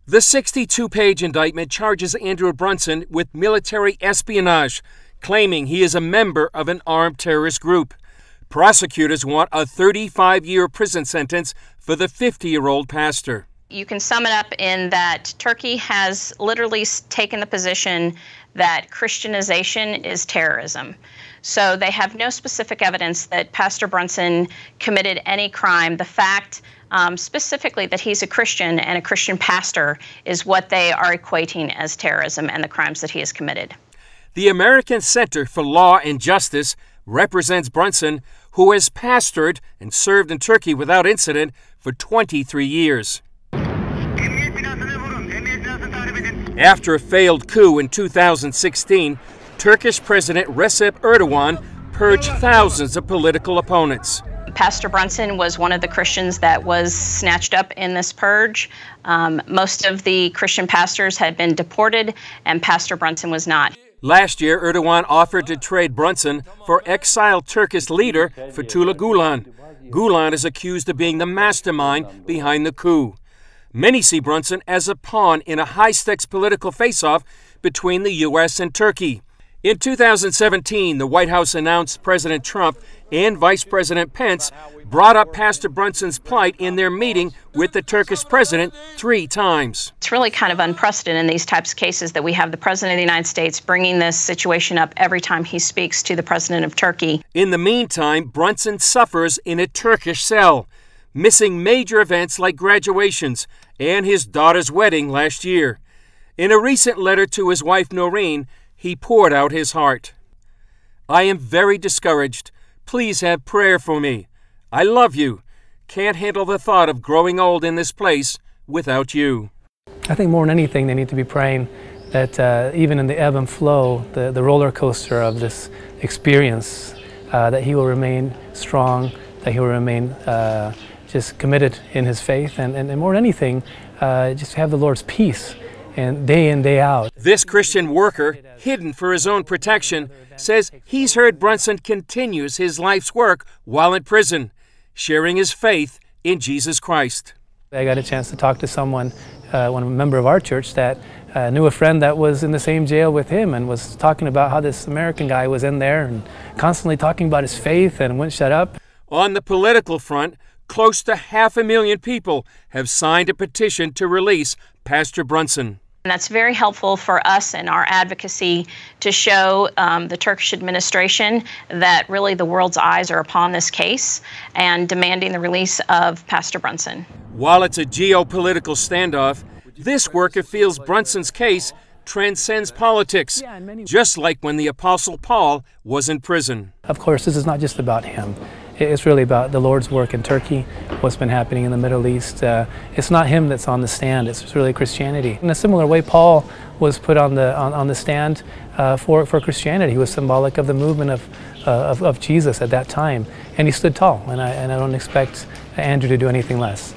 The 62-page indictment charges Andrew Brunson with military espionage, claiming he is a member of an armed terrorist group. Prosecutors want a 35-year prison sentence for the 50-year-old pastor. You can sum it up in that Turkey has literally taken the position that Christianization is terrorism. So they have no specific evidence that Pastor Brunson committed any crime. The fact specifically that he's a Christian and a Christian pastor is what they are equating as terrorism and the crimes that he has committed. The American Center for Law and Justice represents Brunson, who has pastored and served in Turkey without incident for 23 years. After a failed coup in 2016, Turkish President Recep Erdogan purged thousands of political opponents. Pastor Brunson was one of the Christians that was snatched up in this purge. Most of the Christian pastors had been deported, and Pastor Brunson was not. Last year, Erdogan offered to trade Brunson for exiled Turkish leader Fethullah Gulen. Gulen is accused of being the mastermind behind the coup. Many see Brunson as a pawn in a high-stakes political face-off between the U.S. and Turkey. In 2017, the White House announced President Trump and Vice President Pence brought up Pastor Brunson's plight in their meeting with the Turkish president 3 times. It's really kind of unprecedented in these types of cases that we have the President of the United States bringing this situation up every time he speaks to the President of Turkey. In the meantime, Brunson suffers in a Turkish cell, missing major events like graduations and his daughter's wedding last year. In a recent letter to his wife Noreen, he poured out his heart. "I am very discouraged. Please have prayer for me. I love you. Can't handle the thought of growing old in this place without you." I think more than anything, they need to be praying that even in the ebb and flow, the roller coaster of this experience, that he will remain strong, that he will remain just committed in his faith, and more than anything, just have the Lord's peace and day in, day out. This Christian worker, hidden for his own protection, says he's heard Brunson continues his life's work while in prison, sharing his faith in Jesus Christ. I got a chance to talk to someone, one member of our church, that knew a friend that was in the same jail with him and was talking about how this American guy was in there and constantly talking about his faith and wouldn't shut up. On the political front, close to 500,000 people have signed a petition to release Pastor Brunson. And that's very helpful for us in our advocacy to show the Turkish administration that really the world's eyes are upon this case and demanding the release of Pastor Brunson. While it's a geopolitical standoff, this worker feels Brunson's case transcends politics, just like when the Apostle Paul was in prison. Of course, this is not just about him. It's really about the Lord's work in Turkey, what's been happening in the Middle East. It's not him that's on the stand, it's really Christianity. In a similar way, Paul was put on the stand for Christianity. He was symbolic of the movement of Jesus at that time, and he stood tall, and I don't expect Andrew to do anything less.